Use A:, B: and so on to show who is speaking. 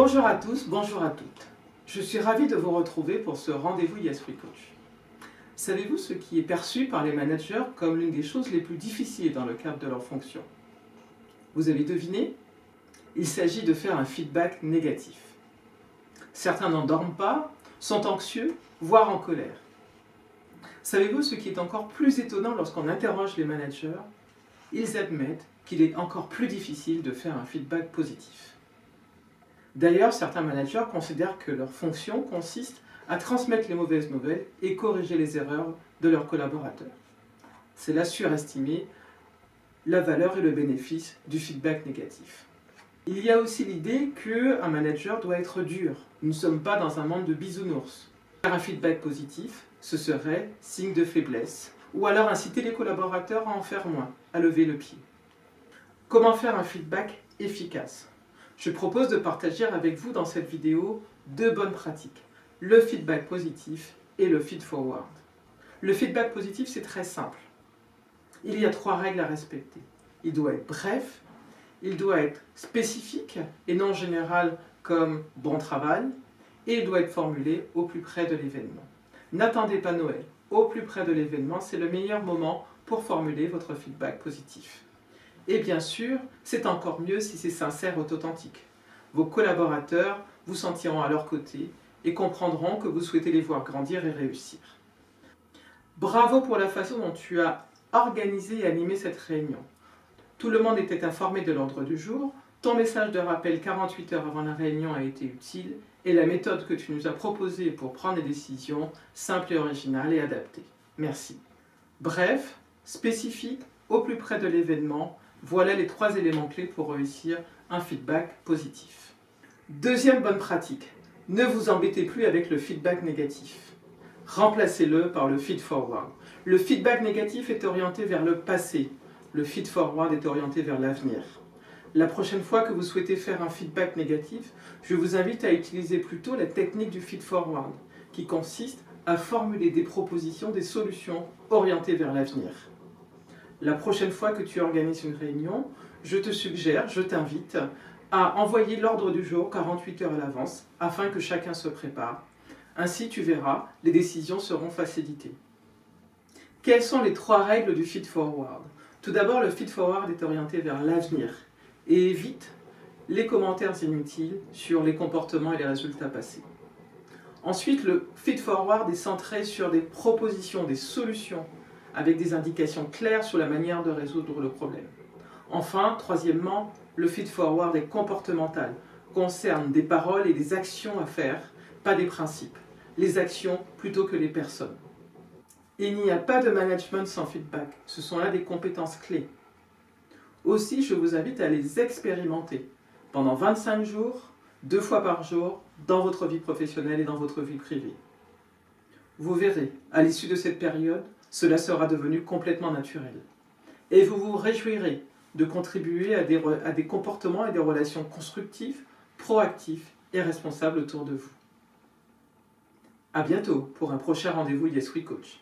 A: Bonjour à tous, bonjour à toutes. Je suis ravie de vous retrouver pour ce rendez-vous Yes We Coach. Savez-vous ce qui est perçu par les managers comme l'une des choses les plus difficiles dans le cadre de leur fonction? Vous avez deviné? Il s'agit de faire un feedback négatif. Certains n'en dorment pas, sont anxieux, voire en colère. Savez-vous ce qui est encore plus étonnant lorsqu'on interroge les managers? Ils admettent qu'il est encore plus difficile de faire un feedback positif. D'ailleurs, certains managers considèrent que leur fonction consiste à transmettre les mauvaises nouvelles et corriger les erreurs de leurs collaborateurs. C'est là surestimer la valeur et le bénéfice du feedback négatif. Il y a aussi l'idée qu'un manager doit être dur. Nous ne sommes pas dans un monde de bisounours. Faire un feedback positif, ce serait signe de faiblesse, ou alors inciter les collaborateurs à en faire moins, à lever le pied. Comment faire un feedback efficace? Je propose de partager avec vous dans cette vidéo deux bonnes pratiques, le feedback positif et le feed-forward. Le feedback positif, c'est très simple. Il y a 3 règles à respecter. Il doit être bref, il doit être spécifique et non général comme « bon travail » et il doit être formulé au plus près de l'événement. N'attendez pas Noël. Au plus près de l'événement, c'est le meilleur moment pour formuler votre feedback positif. Et bien sûr, c'est encore mieux si c'est sincère et authentique. Vos collaborateurs vous sentiront à leur côté et comprendront que vous souhaitez les voir grandir et réussir. Bravo pour la façon dont tu as organisé et animé cette réunion. Tout le monde était informé de l'ordre du jour, ton message de rappel 48 heures avant la réunion a été utile et la méthode que tu nous as proposée pour prendre des décisions, simple et originale et adaptée. Merci. Bref, spécifique, au plus près de l'événement, voilà les 3 éléments clés pour réussir un feedback positif. Deuxième bonne pratique, ne vous embêtez plus avec le feedback négatif. Remplacez-le par le feed-forward. Le feedback négatif est orienté vers le passé, le feed-forward est orienté vers l'avenir. La prochaine fois que vous souhaitez faire un feedback négatif, je vous invite à utiliser plutôt la technique du feed-forward, qui consiste à formuler des propositions, des solutions orientées vers l'avenir. La prochaine fois que tu organises une réunion, je te suggère, je t'invite à envoyer l'ordre du jour 48 heures à l'avance afin que chacun se prépare. Ainsi, tu verras, les décisions seront facilitées. Quelles sont les 3 règles du feed-forward? Tout d'abord, le feed-forward est orienté vers l'avenir et évite les commentaires inutiles sur les comportements et les résultats passés. Ensuite, le feed-forward est centré sur des propositions, des solutions, avec des indications claires sur la manière de résoudre le problème. Enfin, troisièmement, le feed-forward est comportemental, concerne des paroles et des actions à faire, pas des principes. Les actions plutôt que les personnes. Il n'y a pas de management sans feedback, ce sont là des compétences clés. Aussi, je vous invite à les expérimenter pendant 25 jours, 2 fois par jour, dans votre vie professionnelle et dans votre vie privée. Vous verrez, à l'issue de cette période, cela sera devenu complètement naturel. Et vous vous réjouirez de contribuer à des comportements et des relations constructifs, proactifs et responsables autour de vous. À bientôt pour un prochain rendez-vous Yes We Coach.